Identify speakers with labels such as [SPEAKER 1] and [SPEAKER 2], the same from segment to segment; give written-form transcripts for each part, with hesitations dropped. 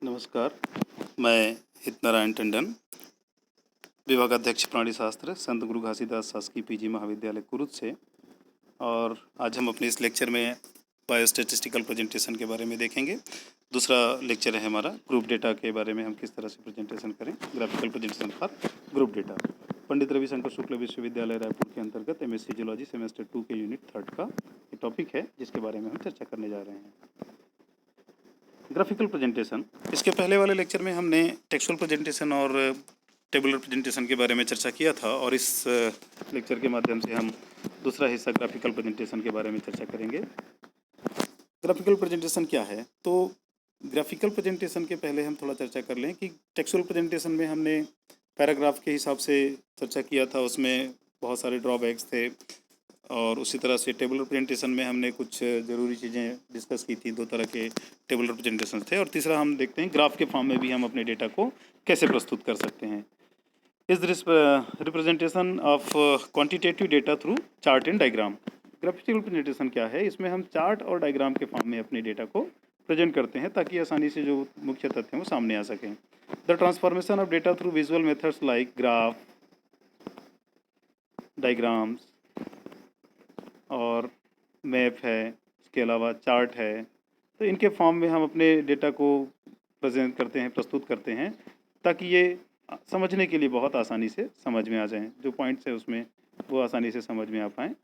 [SPEAKER 1] नमस्कार, मैं हित नारायण टंडन, विभागाध्यक्ष प्राणी शास्त्र, संत गुरु घासीदास शासकीय पीजी महाविद्यालय कुरुद से। और आज हम अपने इस लेक्चर में बायोस्टैटिस्टिकल प्रेजेंटेशन के बारे में देखेंगे। दूसरा लेक्चर है हमारा ग्रुप डेटा के बारे में, हम किस तरह से प्रेजेंटेशन करें, graphical presentation for group data. Pandit Ravishankar Shukla Vishwavidyalaya Raipur के अंतर्गत MSc जियोलॉजी सेमेस्टर 2 के यूनिट 3 का ये टॉपिक है, जिसके बारे में हम चर्चा करने जा रहे हैं। Graphical presentation. इसके पहले वाले लेक्चर में हमने टेक्सुअल प्रेजेंटेशन और टेबुलर प्रेजेंटेशन के बारे में चर्चा किया था, और इस लेक्चर के माध्यम से हम दूसरा हिस्सा ग्राफिकल प्रेजेंटेशन के बारे में चर्चा करेंगे। ग्राफिकल प्रेजेंटेशन क्या है? तो ग्राफिकल प्रेजेंटेशन के पहले हम थोड़ा चर्चा कर लें कि टेक्सुअल प्रेजेंटेशन में हमने पैराग्राफ के हिसाब से चर्चा किया था, उसमें बहुत सारे ड्रॉबैक्स थे। और उसी तरह से टेबुलर प्रेजेंटेशन में हमने कुछ ज़रूरी चीज़ें डिस्कस की थी। 2 तरह के टेबुलर प्रेजेंटेशन थे। और तीसरा हम देखते हैं ग्राफ के फॉर्म में भी हम अपने डेटा को कैसे प्रस्तुत कर सकते हैं। इस representation of quantitative data through chart and diagram. Graphical presentation क्या है? इसमें हम चार्ट और डायग्राम के फॉर्म में अपने डेटा को प्रेजेंट करते हैं, ताकि आसानी से जो मुख्य तथ्य हैं वो सामने आ सकें। The transformation of data through visual methods like graph, diagrams और मैप है, इसके अलावा चार्ट है, तो इनके फॉर्म में हम अपने डेटा को प्रेजेंट करते हैं, प्रस्तुत करते हैं, ताकि ये समझने के लिए बहुत आसानी से समझ में आ जाएं। जो पॉइंट्स है उसमें वो आसानी से समझ में आ पाएँ।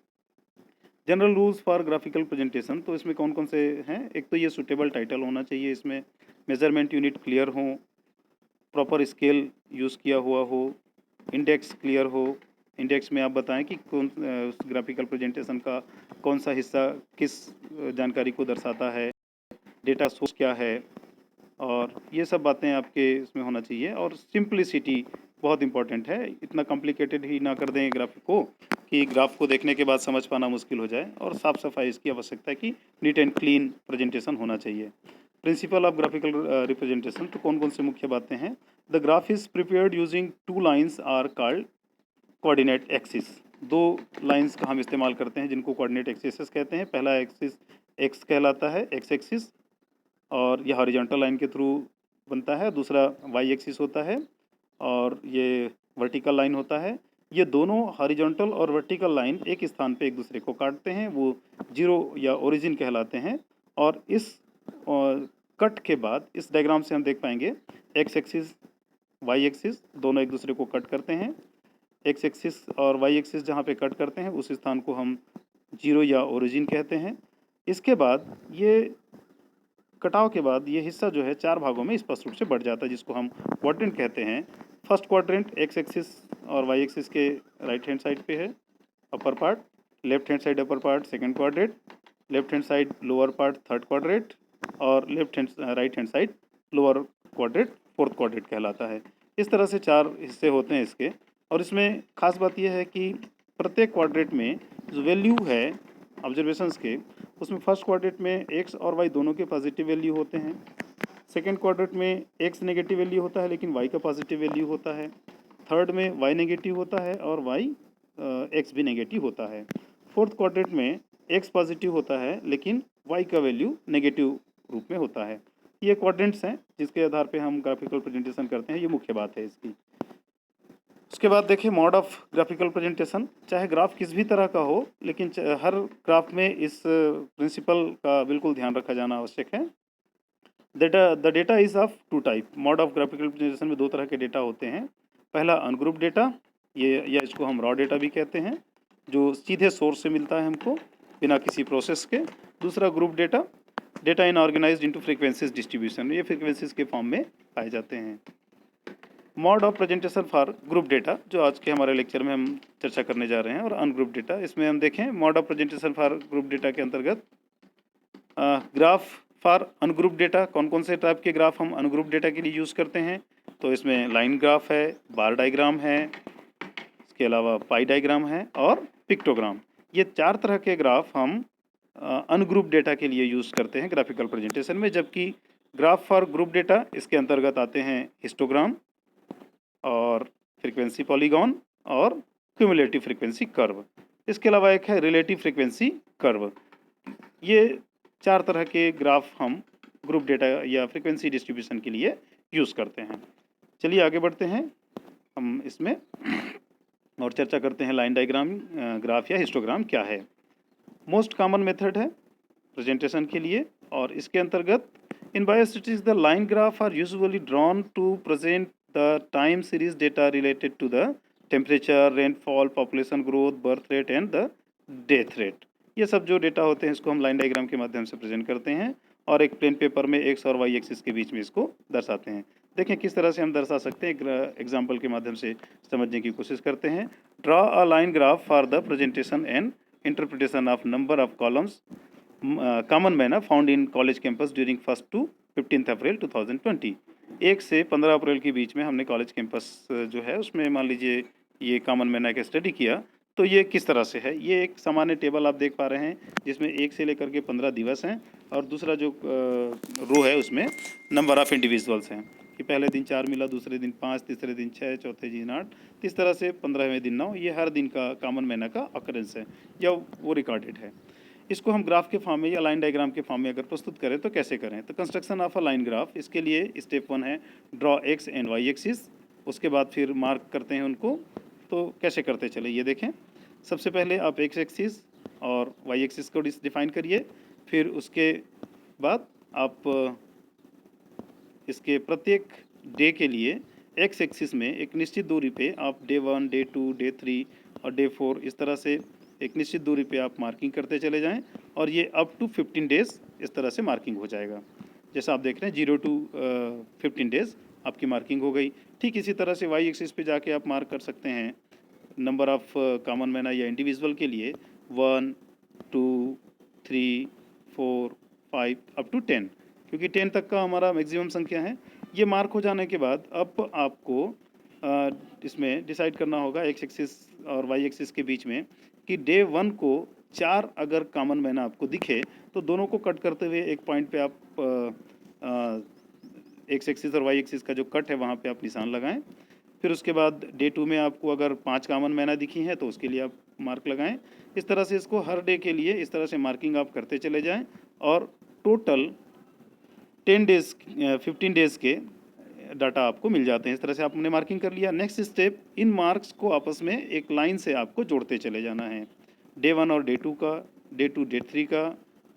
[SPEAKER 1] General rules for graphical presentation, तो इसमें कौन कौन से हैं? एक तो ये सूटेबल टाइटल होना चाहिए, इसमें मेजरमेंट यूनिट क्लियर हो, प्रॉपर स्केल यूज़ किया हुआ हो, इंडेक्स क्लियर हो। इंडेक्स में आप बताएं कि कौन ग्राफिकल प्रेजेंटेशन का कौन सा हिस्सा किस जानकारी को दर्शाता है, डेटा सोर्स क्या है, और ये सब बातें आपके इसमें होना चाहिए। और सिंप्लिसिटी बहुत इंपॉर्टेंट है, इतना कॉम्प्लिकेटेड ही ना कर दें ग्राफिक को कि ग्राफ को देखने के बाद समझ पाना मुश्किल हो जाए। और साफ़ सफाई इसकी आवश्यकता है कि नीट एंड क्लीन प्रेजेंटेशन होना चाहिए। प्रिंसिपल ऑफ ग्राफिकल रिप्रेजेंटेशन, तो कौन कौन से मुख्य बातें हैं? The graph is prepared using 2 lines are called coordinate axis. 2 lines का हम इस्तेमाल करते हैं जिनको कोऑर्डिनेट एक्सिस कहते हैं। पहला एक्सिस एक्स कहलाता है, एक्स एक्सिस, और यह हॉरिजॉन्टल लाइन के थ्रू बनता है। दूसरा वाई एक्सिस होता है, और ये वर्टिकल लाइन होता है। ये दोनों हॉरिजॉन्टल और वर्टिकल लाइन एक स्थान पे एक दूसरे को काटते हैं, वो जीरो या ओरिजिन कहलाते हैं। और इस कट के बाद इस डायग्राम से हम देख पाएंगे एक्स एक्सिस, वाई एक्सिस दोनों एक दूसरे को कट करते हैं। एक्स एक्सिस और वाई एक्सिस जहाँ पे कट करते हैं उस स्थान को हम जीरो या ओरिजिन कहते हैं। इसके बाद ये कटाव के बाद ये हिस्सा जो है 4 भागों में स्पष्ट रूप से बढ़ जाता है, जिसको हम क्वाड्रेंट कहते हैं। फर्स्ट क्वाड्रेंट एक्स एक्सिस और वाई एक्सिस के राइट हैंड साइड पे है upper part, left hand side upper part second quadrant, left hand side lower part third quadrant, और right hand side lower quadrant fourth quadrant कहलाता है। इस तरह से 4 हिस्से होते हैं इसके। और इसमें खास बात यह है कि प्रत्येक क्वाड्रेंट में जो वैल्यू है ऑब्जर्वेशंस के, उसमें फर्स्ट क्वाड्रेंट में एक्स और वाई दोनों के पॉजिटिव वैल्यू होते हैं। सेकंड क्वाड्रेंट में एक्स नेगेटिव वैल्यू होता है लेकिन वाई का पॉजिटिव वैल्यू होता है। थर्ड में वाई नेगेटिव होता है और वाई एक्स भी नेगेटिव होता है। फोर्थ क्वाड्रेंट में एक्स पॉजिटिव होता है लेकिन वाई का वैल्यू नेगेटिव रूप में होता है। ये क्वाड्रेंट्स हैं जिसके आधार पे हम ग्राफिकल प्रेजेंटेशन करते हैं, ये मुख्य बात है इसकी। उसके बाद देखिए मोड ऑफ ग्राफिकल प्रेजेंटेशन। चाहे ग्राफ किस भी तरह का हो, लेकिन हर ग्राफ में इस प्रिंसिपल का बिल्कुल ध्यान रखा जाना आवश्यक है। The data is of 2 type. Mode of graphical presentation में 2 तरह के डेटा होते हैं। पहला अनग्रुप डेटा, ये या इसको हम रॉ डेटा भी कहते हैं, जो सीधे सोर्स से मिलता है हमको बिना किसी प्रोसेस के। दूसरा ग्रुप डेटा, डेटा इन ऑर्गेनाइज्ड इनटू फ्रीक्वेंसीज डिस्ट्रीब्यूशन, ये फ्रीक्वेंसीज के फॉर्म में पाए जाते हैं। Mode of presentation for group data, जो आज के हमारे लेक्चर में हम चर्चा करने जा रहे हैं, और अनग्रुप डेटा। इसमें हम देखें mode of presentation for group data के अंतर्गत ग्राफ फॉर अनग्रुप डेटा, कौन कौन से टाइप के ग्राफ हम अनग्रुप डेटा के लिए यूज़ करते हैं? तो इसमें लाइन ग्राफ है, बार डायग्राम है, इसके अलावा पाई डायग्राम है और पिक्टोग्राम। ये 4 तरह के ग्राफ हम अनग्रुप डेटा के लिए यूज़ करते हैं ग्राफिकल प्रेजेंटेशन में। जबकि ग्राफ फॉर ग्रुप डेटा, इसके अंतर्गत आते हैं हिस्टोग्राम और फ्रीक्वेंसी पॉलीगॉन और क्यूमुलेटिव फ्रीक्वेंसी कर्व। इसके अलावा एक है रिलेटिव फ्रीक्वेंसी कर्व। ये 4 तरह के ग्राफ हम ग्रुप डेटा या फ्रीक्वेंसी डिस्ट्रीब्यूशन के लिए यूज़ करते हैं। चलिए आगे बढ़ते हैं हम इसमें और चर्चा करते हैं लाइन डायग्राम, ग्राफ या हिस्टोग्राम क्या है। मोस्ट कॉमन मेथड है प्रेजेंटेशन के लिए, और इसके अंतर्गत in biostatistics the line graph are usually drawn to present the time series data related to the temperature, rainfall, population growth, birth rate and the death rate. ये सब जो data होते हैं इसको हम लाइन डायग्राम के माध्यम से प्रेजेंट करते हैं और एक प्लेन पेपर में एक्स और वाई एक्सिस के बीच में इसको दर्शाते हैं। देखें किस तरह से हम दर्शा सकते हैं, एग्जाम्पल के माध्यम से समझने की कोशिश करते हैं। Draw a line graph for the presentation and interpretation of number of columns common manner found in college campus during 1 to 15 अप्रैल 2020। 1 से 15 अप्रैल के बीच में हमने कॉलेज कैंपस जो है उसमें मान लीजिए ये कॉमन मैनर का स्टडी किया। तो ये किस तरह से है, ये एक सामान्य टेबल आप देख पा रहे हैं जिसमें 1 से लेकर के 15 दिवस हैं और दूसरा जो रो है उसमें नंबर ऑफ़ इंडिविजुअल्स हैं कि पहले दिन 4 मिला, दूसरे दिन 5, तीसरे दिन 6, चौथे दिन 8, इस तरह से 15वें दिन 9। ये हर दिन का कॉमन मैनर का अकरेंस है या वो रिकॉर्डेड है। इसको हम ग्राफ के फॉर्म में या लाइन डायग्राम के फॉर्म में अगर प्रस्तुत करें तो कैसे करें। तो construction of a line graph, इसके लिए स्टेप 1 है draw X and Y axis. उसके बाद फिर मार्क करते हैं उनको। तो कैसे करते चले ये देखें। सबसे पहले आप एक्स एक्सिस और वाई एक्सिस को डिफाइन करिए, फिर उसके बाद आप इसके प्रत्येक डे के लिए एक्स एक्सिस में एक निश्चित दूरी पे आप डे 1, डे 2, डे 3 और डे 4 इस तरह से एक निश्चित दूरी पे आप मार्किंग करते चले जाएं और ये अप टू 15 डेज़ इस तरह से मार्किंग हो जाएगा। जैसा आप देख रहे हैं 0 to 15 डेज़ आपकी मार्किंग हो गई। ठीक इसी तरह से वाई एक्सिस पे जाके आप मार्क कर सकते हैं नंबर ऑफ़ कॉमन मैनर या इंडिविजुअल के लिए 1, 2, 3, 4, 5 अप टू 10, क्योंकि 10 तक का हमारा मैक्सिमम संख्या है। ये मार्क हो जाने के बाद अब आपको इसमें डिसाइड करना होगा एक्स एक्सिस और वाई एक्सिस के बीच में कि डे 1 को 4 अगर कॉमन मैनर आपको दिखे तो दोनों को कट करते हुए एक पॉइंट पे आप एक्स एक्सिस और वाई एक्सिस का जो कट है वहाँ पे आप निशान लगाएं। फिर उसके बाद डे 2 में आपको अगर 5 कॉमन मैनर दिखी हैं तो उसके लिए आप मार्क लगाएं। इस तरह से इसको हर डे के लिए इस तरह से मार्किंग आप करते चले जाएं और टोटल 15 डेज़ के डाटा आपको मिल जाते हैं। इस तरह से आपने मार्किंग कर लिया। नेक्स्ट स्टेप, इन मार्क्स को आपस में एक लाइन से आपको जोड़ते चले जाना है। डे 1 और डे 2 का, डे 2 डे 3 का,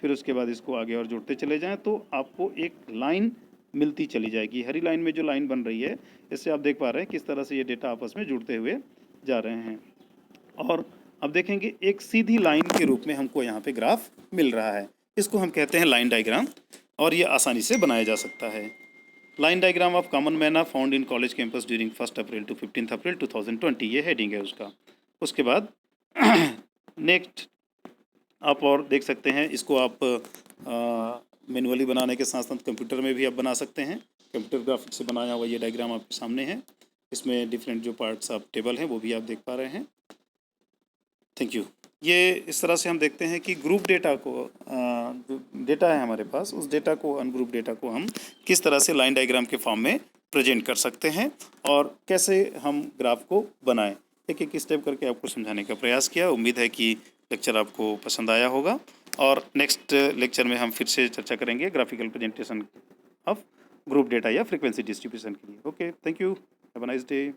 [SPEAKER 1] फिर उसके बाद इसको आगे और जोड़ते चले जाएं तो आपको एक लाइन मिलती चली जाएगी। हरी लाइन में जो लाइन बन रही है इससे आप देख पा रहे हैं किस तरह से ये डेटा आपस में जुड़ते हुए जा रहे हैं। और अब देखेंगे एक सीधी लाइन के रूप में हमको यहाँ पे ग्राफ मिल रहा है। इसको हम कहते हैं लाइन डायग्राम और ये आसानी से बनाया जा सकता है। Line diagram of common manner found in college campus during 1 April to 15 अप्रैल 2020, ये हेडिंग है उसका। उसके बाद नेक्स्ट आप और देख सकते हैं, इसको आप मैनुअली बनाने के साथ साथ कंप्यूटर में भी आप बना सकते हैं। कंप्यूटर ग्राफिक्स से बनाया हुआ ये डायग्राम आपके सामने है। इसमें डिफरेंट जो पार्ट्स ऑफ टेबल हैं वो भी आप देख पा रहे हैं। Thank you. ये इस तरह से हम देखते हैं कि ग्रुप डेटा को, जो डेटा है हमारे पास, उस डेटा को, अनग्रुप डेटा को हम किस तरह से लाइन डायग्राम के फॉर्म में प्रेजेंट कर सकते हैं और कैसे हम ग्राफ को बनाएं। एक एक स्टेप करके आपको समझाने का प्रयास किया। उम्मीद है कि लेक्चर आपको पसंद आया होगा और नेक्स्ट लेक्चर में हम फिर से चर्चा करेंगे graphical presentation of group data या फ्रीक्वेंसी डिस्ट्रीब्यूशन के लिए। Okay, thank you, have a nice day.